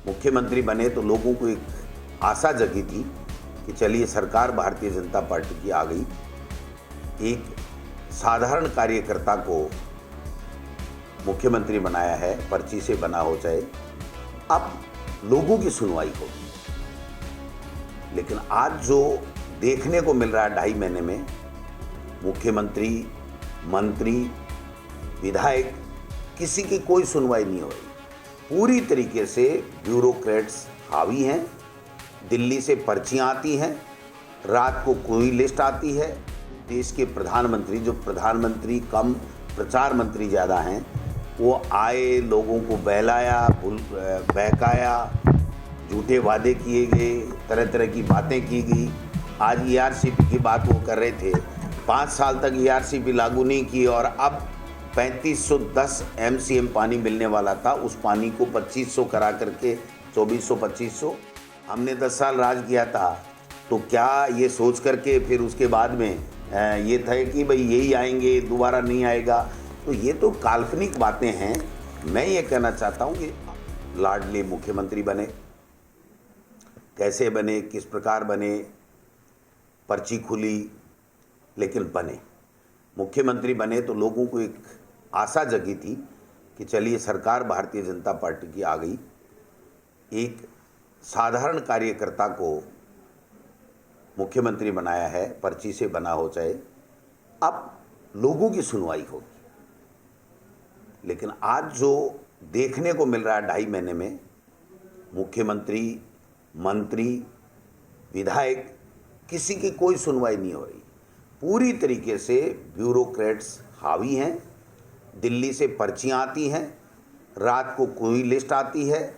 मुख्यमंत्री बने तो लोगों को एक आशा जगी थी कि चलिए सरकार भारतीय जनता पार्टी की आ गई। एक साधारण कार्यकर्ता को मुख्यमंत्री बनाया है, पर्ची से बना हो चाहे, अब लोगों की सुनवाई होगी। लेकिन आज जो देखने को मिल रहा है 2.5 महीने में, मुख्यमंत्री, मंत्री, विधायक, किसी की कोई सुनवाई नहीं हो रही। पूरी तरीके से ब्यूरोक्रेट्स हावी हैं। दिल्ली से पर्चियां आती हैं, रात को कोई लिस्ट आती है। देश के प्रधानमंत्री, जो प्रधानमंत्री कम प्रचार मंत्री ज़्यादा हैं, वो आए, लोगों को बहलाया, बहकाया, झूठे वादे किए गए, तरह तरह की बातें की गई। आज ईआरसीपी की बात वो कर रहे थे, 5 साल तक ईआरसीपी लागू नहीं की और अब 3510 MCM पानी मिलने वाला था, उस पानी को 2500 करा करके 2400-2500। हमने 10 साल राज किया था, तो क्या ये सोच करके फिर उसके बाद में ये था कि भाई यही आएंगे, दोबारा नहीं आएगा। तो ये तो काल्पनिक बातें हैं। मैं ये कहना चाहता हूँ कि लाडले मुख्यमंत्री बने, कैसे बने, किस प्रकार बने, पर्ची खुली, लेकिन बने। मुख्यमंत्री बने तो लोगों को एक आशा जगी थी कि चलिए सरकार भारतीय जनता पार्टी की आ गई। एक साधारण कार्यकर्ता को मुख्यमंत्री बनाया है, पर्ची से बना हो चाहे, अब लोगों की सुनवाई होगी। लेकिन आज जो देखने को मिल रहा है 2.5 महीने में, मुख्यमंत्री, मंत्री, विधायक, किसी की कोई सुनवाई नहीं हो रही। पूरी तरीके से ब्यूरोक्रेट्स हावी हैं। दिल्ली से पर्चियां आती हैं, रात को कोई लिस्ट आती है,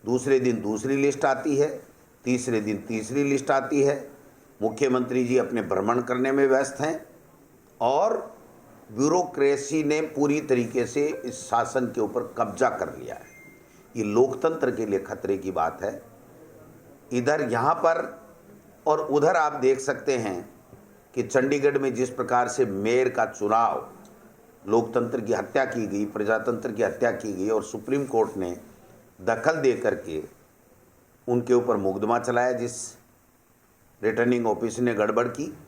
दूसरे दिन दूसरी लिस्ट आती है, तीसरे दिन तीसरी लिस्ट आती है। मुख्यमंत्री जी अपने भ्रमण करने में व्यस्त हैं और ब्यूरोक्रेसी ने पूरी तरीके से इस शासन के ऊपर कब्जा कर लिया है। ये लोकतंत्र के लिए खतरे की बात है। इधर यहाँ पर और उधर आप देख सकते हैं कि चंडीगढ़ में जिस प्रकार से मेयर का चुनाव, लोकतंत्र की हत्या की गई, प्रजातंत्र की हत्या की गई और सुप्रीम कोर्ट ने दखल दे करके उनके ऊपर मुकदमा चलाया, जिस रिटर्निंग ऑफिसर ने गड़बड़ की,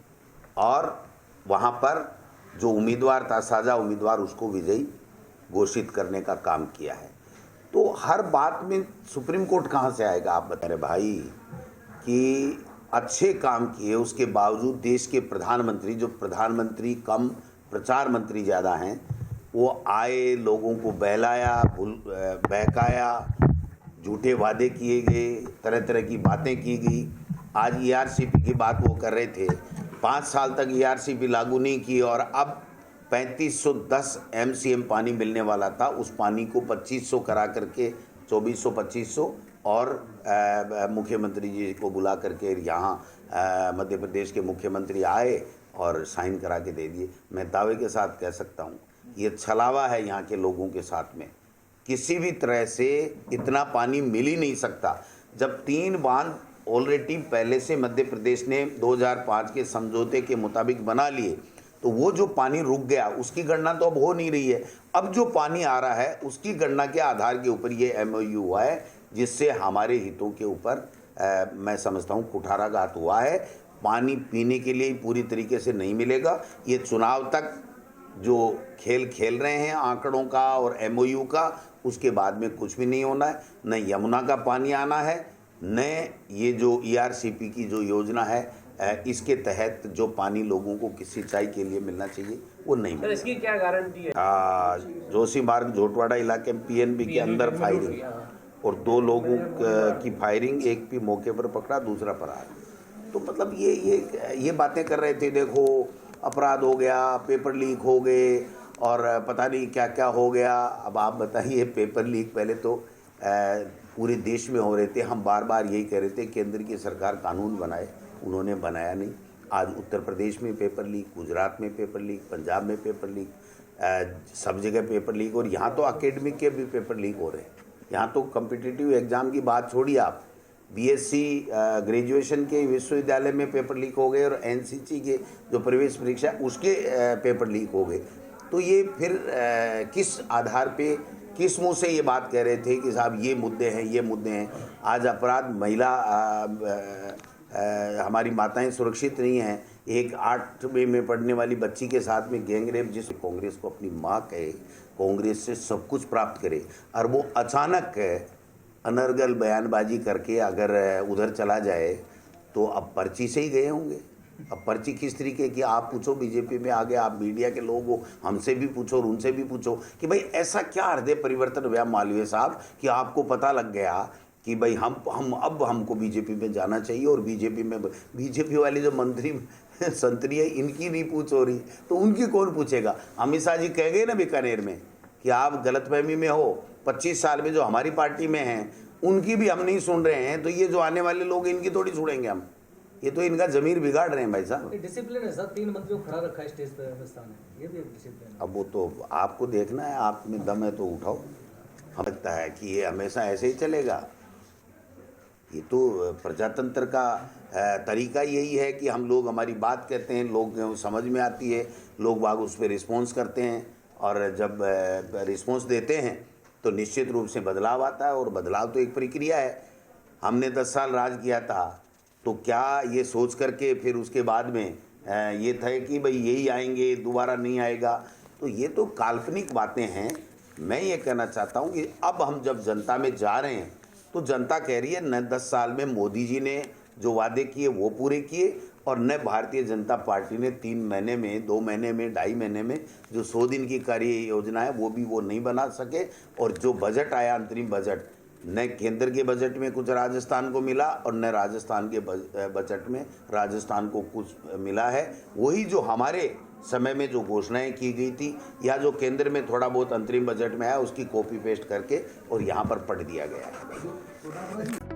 और वहाँ पर जो उम्मीदवार था, साझा उम्मीदवार, उसको विजयी घोषित करने का काम किया है। तो हर बात में सुप्रीम कोर्ट कहाँ से आएगा? आप बता रहे भाई कि अच्छे काम किए, उसके बावजूद देश के प्रधानमंत्री, जो प्रधानमंत्री कम प्रचार मंत्री ज़्यादा हैं, वो आए, लोगों को बहलाया, बहकाया, झूठे वादे किए गए, तरह तरह की बातें की गई। आज ईआरसीपी की बात वो कर रहे थे, 5 साल तक ईआरसीपी लागू नहीं की और अब 3510 MCM पानी मिलने वाला था, उस पानी को 2500 करा करके 2400-2500 और मुख्यमंत्री जी को बुला करके यहाँ मध्य प्रदेश के मुख्यमंत्री आए और साइन करा के दे दिए। मैं दावे के साथ कह सकता हूँ ये छलावा है यहाँ के लोगों के साथ में। किसी भी तरह से इतना पानी मिल ही नहीं सकता। जब 3 बांध ऑलरेडी पहले से मध्य प्रदेश ने 2005 के समझौते के मुताबिक बना लिए, तो वो जो पानी रुक गया उसकी गणना तो अब हो नहीं रही है। अब जो पानी आ रहा है उसकी गणना के आधार के ऊपर ये MOU हुआ है, जिससे हमारे हितों के ऊपर मैं समझता हूँ कुठाराघात हुआ है। पानी पीने के लिए पूरी तरीके से नहीं मिलेगा। ये चुनाव तक जो खेल खेल रहे हैं आंकड़ों का और MOU का, उसके बाद में कुछ भी नहीं होना है। न यमुना का पानी आना है, न ये जो ERCP की जो योजना है, इसके तहत जो पानी लोगों को किसी सिंचाई के लिए मिलना चाहिए वो नहीं मिलेगा। इसकी क्या गारंटी है? जोशी मार्ग झोटवाड़ा इलाके में PNB के अंदर फायरिंग और 2 लोगों की फायरिंग, एक भी मौके पर पकड़ा, दूसरा फरार। तो मतलब ये बातें कर रहे थे, देखो अपराध हो गया, पेपर लीक हो गए और पता नहीं क्या क्या हो गया। अब आप बताइए, पेपर लीक पहले तो पूरे देश में हो रहे थे। हम बार बार यही कह रहे थे केंद्र की सरकार कानून बनाए, उन्होंने बनाया नहीं। आज उत्तर प्रदेश में पेपर लीक, गुजरात में पेपर लीक, पंजाब में पेपर लीक, सब जगह पेपर लीक। और यहाँ तो अकेडमिक के भी पेपर लीक हो रहे हैं। यहाँ तो कॉम्पिटिटिव एग्ज़ाम की बात छोड़िए आप, BSc ग्रेजुएशन के विश्वविद्यालय में पेपर लीक हो गए और NCC के जो प्रवेश परीक्षा उसके पेपर लीक हो गए। तो ये फिर किस आधार पे किस मुंह से ये बात कह रहे थे कि साहब ये मुद्दे हैं, ये मुद्दे हैं। आज अपराध, महिला हमारी माताएं सुरक्षित नहीं हैं। एक 8वीं में पढ़ने वाली बच्ची के साथ में गैंगरेप, जिस कांग्रेस को अपनी माँ कहे, कांग्रेस से सब कुछ प्राप्त करे, और वो अचानक अनर्गल बयानबाजी करके अगर उधर चला जाए तो अब पर्ची से ही गए होंगे। अब पर्ची किस तरीके की, आप पूछो बीजेपी में आगे, आप मीडिया के लोग हो, हमसे भी पूछो और उनसे भी पूछो कि भाई ऐसा क्या हृदय परिवर्तन हुआ मालवीय साहब कि आपको पता लग गया कि भाई अब हमको बीजेपी में जाना चाहिए, और बीजेपी वाले जो मंत्री संतरी है इनकी नहीं पूछ हो रही तो उनकी कौन पूछेगा। अमित शाह जी कह गए ना बीकानेर में कि आप गलतफहमी में हो, 25 साल में जो हमारी पार्टी में हैं उनकी भी हम नहीं सुन रहे हैं, तो ये जो आने वाले लोग इनकी थोड़ी सुनेंगे हम। ये तो इनका जमीर बिगाड़ रहे हैं भाई साहब। डिसिप्लिन है सर, 3 मंत्रियों को खड़ा रखा है स्टेज पे हिंदुस्तान में, ये भी एक डिसिप्लिन है। अब वो तो आपको देखना है, आप में दम है तो उठाओ। हमें लगता है कि ये हमेशा ऐसे ही चलेगा। ये तो प्रजातंत्र का तरीका यही है कि हम लोग हमारी बात कहते हैं, लोग समझ में आती है, लोग बाग उस पर रिस्पॉन्स करते हैं, और जब रिस्पॉन्स देते हैं तो निश्चित रूप से बदलाव आता है, और बदलाव तो एक प्रक्रिया है। हमने 10 साल राज किया था, तो क्या ये सोच करके फिर उसके बाद में ये था कि भाई यही आएंगे, दोबारा नहीं आएगा, तो ये तो काल्पनिक बातें हैं। मैं ये कहना चाहता हूँ कि अब हम जब जनता में जा रहे हैं तो जनता कह रही है न 10 साल में मोदी जी ने जो वादे किए वो पूरे किए, और न भारतीय जनता पार्टी ने 3 महीने में, 2 महीने में, 2.5 महीने में जो 100 दिन की कार्य योजना है वो भी वो नहीं बना सके। और जो बजट आया, अंतरिम बजट, न केंद्र के बजट में कुछ राजस्थान को मिला और न राजस्थान के बजट में राजस्थान को कुछ मिला है। वही जो हमारे समय में जो घोषणाएं की गई थी या जो केंद्र में थोड़ा बहुत अंतरिम बजट में आया, उसकी कॉपी पेस्ट करके और यहाँ पर पढ़ दिया गया है।